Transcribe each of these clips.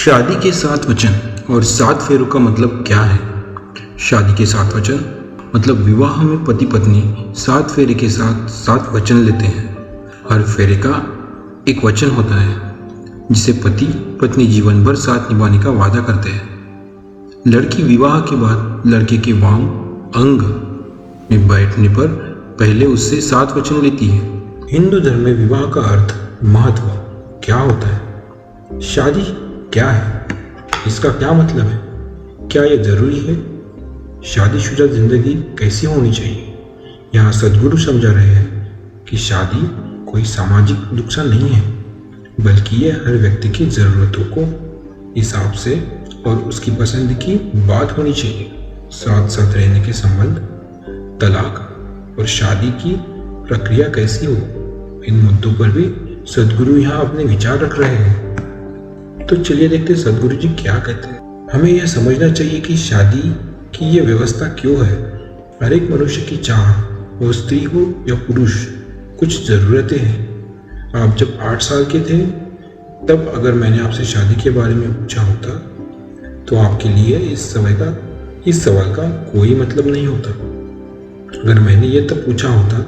शादी के 7 वचन और 7 फेरों का मतलब क्या है? शादी के 7 वचन मतलब विवाह में पति पत्नी 7 फेरे के साथ 7 वचन लेते हैं। हर फेरे का एक वचन होता है जिसे पति पत्नी जीवन भर साथ निभाने का वादा करते हैं। लड़की विवाह के बाद लड़के के वाम अंग में बैठने पर पहले उससे 7 वचन लेती है। हिंदू धर्म में विवाह का अर्थ महत्व क्या होता है? शादी क्या है? इसका क्या मतलब है? क्या यह जरूरी है? शादीशुदा जिंदगी कैसी होनी चाहिए? यहाँ सद्गुरु समझा रहे हैं कि शादी कोई सामाजिक नुकसान नहीं है, बल्कि यह हर व्यक्ति की ज़रूरतों को हिसाब से और उसकी पसंद की बात होनी चाहिए। साथ साथ रहने के संबंध, तलाक और शादी की प्रक्रिया कैसी हो, इन मुद्दों पर भी सद्गुरु यहाँ अपने विचार रख रहे हैं। तो चलिए देखते हैं सद्गुरु जी क्या कहते हैं। हमें यह समझना चाहिए कि शादी की यह व्यवस्था क्यों है। हर एक मनुष्य की चाह, वो स्त्री हो या पुरुष, कुछ ज़रूरतें हैं। आप जब 8 साल के थे तब अगर मैंने आपसे शादी के बारे में पूछा होता तो आपके लिए इस सवाल का कोई मतलब नहीं होता। अगर मैंने ये तब पूछा होता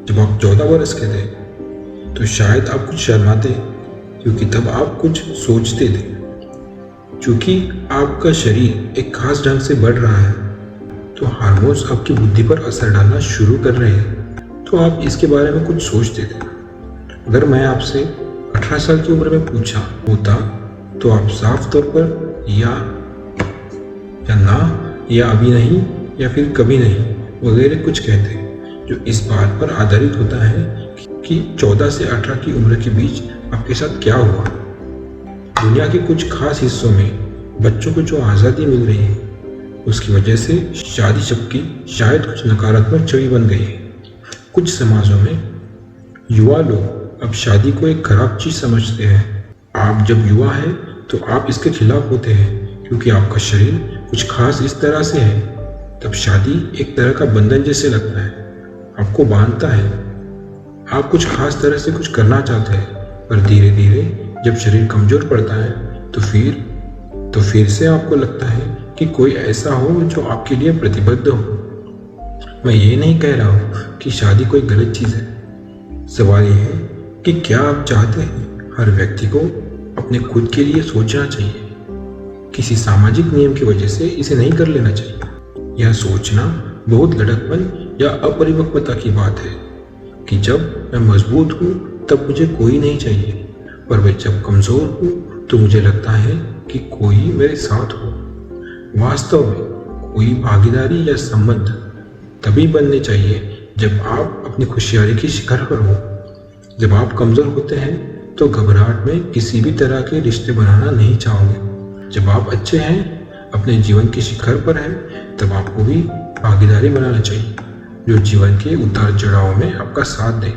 जब आप 14 वर्ष के थे तो शायद आप कुछ शर्माते, क्योंकि तब आप कुछ सोचते थे। क्योंकि आपका शरीर एक खास ढंग से बढ़ रहा है तो हार्मोन्स आपकी बुद्धि पर असर डालना शुरू कर रहे हैं, तो आप इसके बारे में कुछ सोचते थे। अगर मैं आपसे 18 साल की उम्र में पूछा होता तो आप साफ तौर पर या ना, या अभी नहीं, या फिर कभी नहीं वगैरह कुछ कहते, जो इस बात पर आधारित होता है कि 14 से 18 की उम्र के बीच आपके साथ क्या हुआ। दुनिया के कुछ खास हिस्सों में बच्चों को जो आज़ादी मिल रही है उसकी वजह से शादी शब्द की शायद कुछ नकारात्मक छवि बन गई है। कुछ समाजों में युवा लोग अब शादी को एक खराब चीज़ समझते हैं। आप जब युवा हैं तो आप इसके खिलाफ होते हैं क्योंकि आपका शरीर कुछ खास इस तरह से है। तब शादी एक तरह का बंधन जैसे लगता है, आपको बांधता है। आप कुछ खास तरह से कुछ करना चाहते हैं, पर धीरे धीरे जब शरीर कमज़ोर पड़ता है तो फिर से आपको लगता है कि कोई ऐसा हो जो आपके लिए प्रतिबद्ध हो। मैं ये नहीं कह रहा हूँ कि शादी कोई गलत चीज़ है। सवाल ये है कि क्या आप चाहते हैं। हर व्यक्ति को अपने खुद के लिए सोचना चाहिए। किसी सामाजिक नियम की वजह से इसे नहीं कर लेना चाहिए। यह सोचना बहुत लड़कपन या अपरिपक्वता की बात है कि जब मैं मजबूत हूँ तब मुझे कोई नहीं चाहिए, पर मैं जब कमज़ोर हूँ तो मुझे लगता है कि कोई मेरे साथ हो। वास्तव में कोई भागीदारी या संबंध तभी बनने चाहिए जब आप अपनी खुशियारी की शिखर पर हो। जब आप कमज़ोर होते हैं तो घबराहट में किसी भी तरह के रिश्ते बनाना नहीं चाहोगे। जब आप अच्छे हैं, अपने जीवन की शिखर पर हैं, तब आपको भी भागीदारी बनाना चाहिए जो जीवन के उतार चढ़ाव में आपका साथ दे।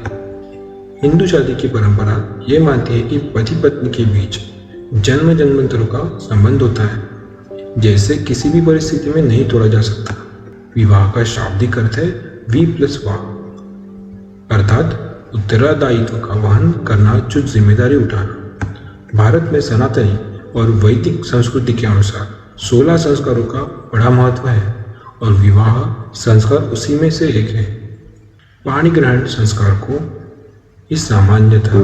हिंदू शादी की परंपरा ये मानती है कि पति पत्नी के बीच जन्म जन्मांतरों का संबंध होता है, जैसे किसी भी परिस्थिति में नहीं तोड़ा जा सकता। विवाह का शाब्दिक अर्थ है V+वाह, अर्थात उत्तरदायित्व का वहन करना, जो जिम्मेदारी उठाना। भारत में सनातनी और वैदिक संस्कृति के अनुसार 16 संस्कारों का बड़ा महत्व है और विवाह संस्कार उसी में से एक है। पाणी ग्रहण संस्कार को इस सामान्यतः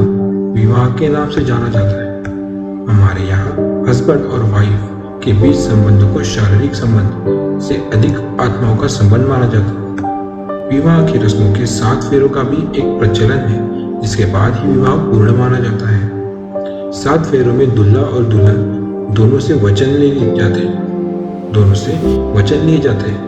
विवाह के नाम से जाना जाता है। हमारे यहाँ हस्बैंड और वाइफ के बीच संबंधों को शारीरिक संबंध से अधिक आत्माओं का संबंध माना जाता है। विवाह की रस्मों के 7 फेरों का भी एक प्रचलन है, जिसके बाद ही विवाह पूर्ण माना जाता है। 7 फेरों में दूल्हा और दुल्हन दोनों से वचन लिए जाते हैं।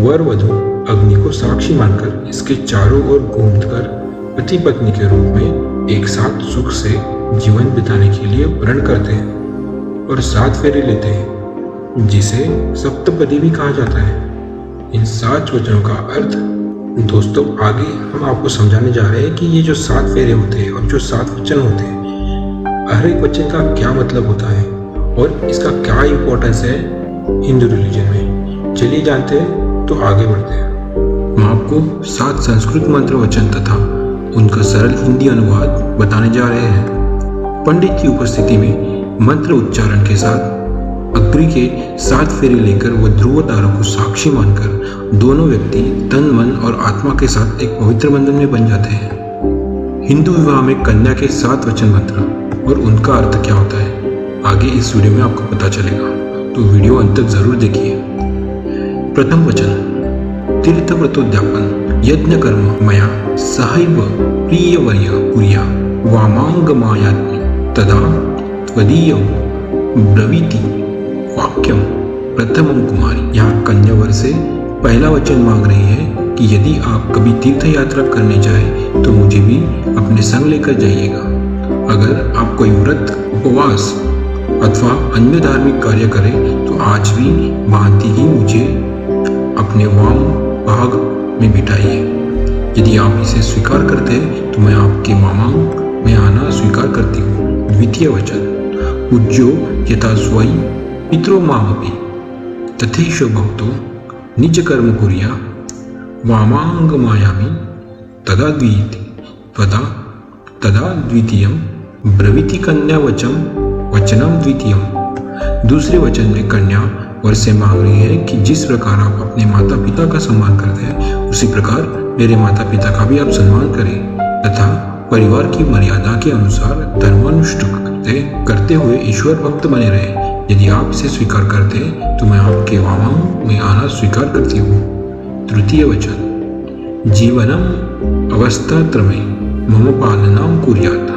वर वधू अग्नि को साक्षी मानकर इसके चारों ओर घूमकर पति पत्नी के रूप में एक साथ सुख से जीवन बिताने के लिए प्रण करते हैं और 7 फेरे लेते हैं, जिसे सप्तपदी भी कहा जाता है। इन 7 वचनों का अर्थ दोस्तों आगे हम आपको समझाने जा रहे हैं कि ये जो 7 फेरे होते हैं और जो 7 वचन होते हैं, हर एक वचन का क्या मतलब होता है और इसका क्या इंपॉर्टेंस है हिंदू रिलीजन में। चलिए जानते हैं, तो आगे बढ़ते हैं। हम आपको 7 संस्कृत मंत्र वचन तथा उनका सरल हिंदी अनुवाद बताने जा रहे हैं। पंडित की उपस्थिति में मंत्र उच्चारण के साथ अग्नि के 7 फेरे लेकर व ध्रुव तारों को साक्षी मानकर दोनों व्यक्ति तन मन और आत्मा के साथ एक पवित्र बंधन में बन जाते हैं। हिंदू विवाह में कन्या के 7 वचन मंत्र और उनका अर्थ क्या होता है, आगे इस वीडियो में आपको पता चलेगा, तो वीडियो अंत तक जरूर देखिए। प्रथम वचन, तीर्थव्रतोद्यापन यज्ञ कर्म मया सहैव प्रियवर्य कुर्या वामांगमायात्मि तदा त्वदीयं ब्रवीति वाक्यम प्रथमम कुमारी। यहाँ कन्यावर से पहला वचन मांग रही है कि यदि आप कभी तीर्थ यात्रा करने जाए तो मुझे भी अपने संग लेकर जाइएगा। अगर आप कोई व्रत, उपवास अथवा अन्य धार्मिक कार्य करें तो आज भी भांति ही मुझे अपने वाम भाग में बिठाइए। यदि आप इसे स्वीकार करते हैं तो मैं आपके वामांग में आना स्वीकार करती हूँ। द्वितीय वचन, पूज्यो यथा स्वयं पितरो मामपि तथैष भक्तो निज कर्म कुर्या वामांगमायामि तदा द्वितीयं ब्रवीति कन्या वचनम द्वितीयम। दूसरे वचन में कन्या वर से मांग रही है कि जिस प्रकार आप अपने माता पिता का सम्मान करते हैं उसी प्रकार मेरे माता पिता का भी आप सम्मान करें तथा परिवार की मर्यादा के अनुसार धर्मानुष्ठ करते हुए ईश्वर भक्त बने रहे। यदि आप इसे स्वीकार करते हैं तो मैं आपके वामांग में आना स्वीकार करती हूँ। तृतीय वचन, जीवनम अवस्थात्रमे मम पालनम कुर्यात्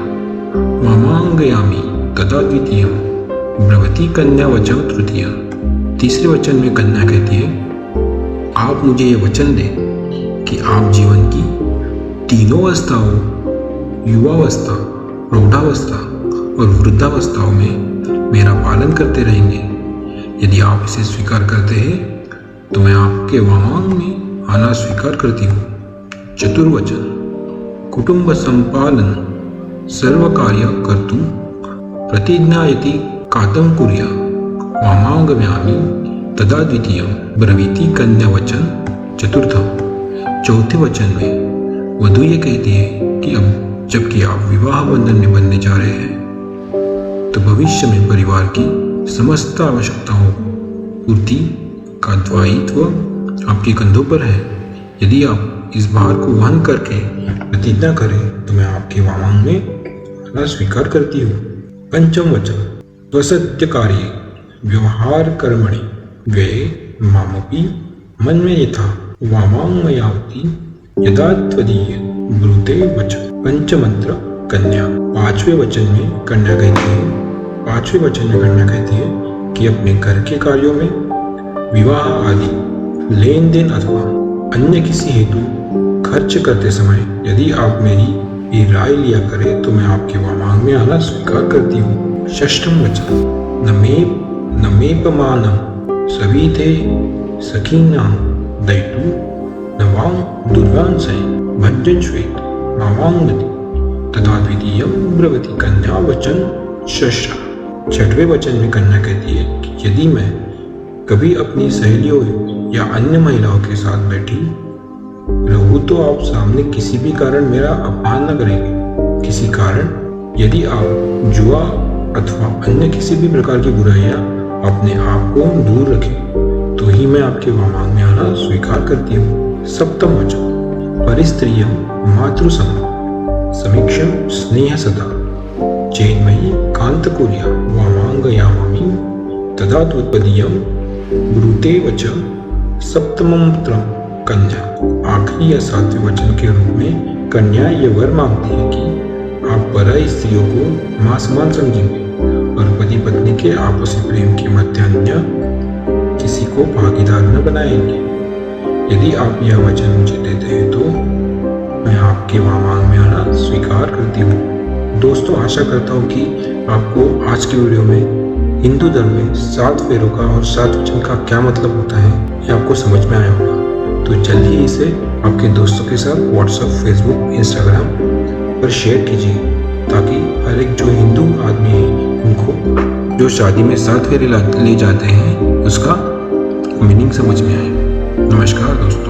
वामांगयामि तदा द्वितीयं ब्रवति कन्या वचन तृतीय। तीसरे वचन में कन्या कहती है, आप मुझे ये वचन दें कि आप जीवन की तीनों अवस्थाओं, युवावस्था, प्रौढ़ावस्था और वृद्धावस्थाओं में मेरा पालन करते रहेंगे। यदि आप इसे स्वीकार करते हैं तो मैं आपके वामांग में आना स्वीकार करती हूँ। चतुर्वचन, कुटुंब संपालन सर्व कार्य कर्तुं प्रतिज्ञायति कातं कुर्या वामांगम्यामि तदा द्वितीयं ब्रवीति कन्या वचन चतुर्थम। चौथे वचन में वधू ये कहती है कि अब जबकि आप विवाह बंधन में बनने जा रहे हैं तो भविष्य में परिवार की समस्त आवश्यकताओं पूर्ति का दायित्व आपके कंधों पर है। यदि आप इस भार को वहन करके प्रतिज्ञा करें तो मैं आपके वामांग में आना स्वीकार करती हूँ। पंचम वचन, स्वसत्य कार्ये व्यवहार कर्मणि व्यये मामपि मन में यथा वामांगमयाति यदा त्वदीय ब्रूते वचन। पंचमंत्र कन्या। पांचवें वचन में कन्या कहती है कि अपने घर के कार्यों में, विवाह आदि लेन देन अथवा अन्य किसी हेतु खर्च करते समय यदि आप मेरी ये राय लिया करें तो मैं आपके वामांग में आना स्वीकार करती हूँ। षष्ठम वचन, न मेपमानं सविते सखीनां दयितु न वां दुर्वांसै भञ्जन्श्वेत वामांगति तथा द्वितीयं ब्रवति कन्या वचन षष्ठ। छठवें वचन में कन्या कहती है कि यदि मैं कभी अपनी सहेलियों या अन्य महिलाओं के साथ बैठी रहूं तो आप सामने किसी भी कारण मेरा अपमान न करेंगे। किसी कारण यदि आप जुआ अथवा अन्य किसी भी प्रकार की बुराइयां अपने आप को दूर रखें तो ही मैं आपके वामांग में आना स्वीकार करती हूँ। सप्तम वचन, परिस्त्रियं मातृसम समीक्षम स्नेह सदा चेन्मयी कांत कुर्या वामांगयामि तदा त्वदीयं ब्रूते वचन। सप्तमंत्रम कन्या। आखिरी या 7वें वचन के रूप में कन्या ये वर मांगती है कि आप पराई स्त्रियों को मां समान समझेंगे और पति पत्नी के आपसी प्रेम के मध्य अन्य किसी को भागीदार न बनाएंगे। यदि आप यह वचन मुझे देते हैं तो मैं आपके वामांग में आना स्वीकार करती हूँ। दोस्तों, आशा करता हूँ कि आपको आज की वीडियो में हिंदू धर्म में 7 फेरों का और 7 वचन का क्या मतलब होता है ये आपको समझ में आया होगा। तो जल्द ही इसे आपके दोस्तों के साथ व्हाट्सएप, फेसबुक, इंस्टाग्राम पर शेयर कीजिए ताकि हर एक जो हिंदू आदमी है उनको जो शादी में 7 फेरे ले जाते हैं उसका मीनिंग समझ में आए। नमस्कार दोस्तों।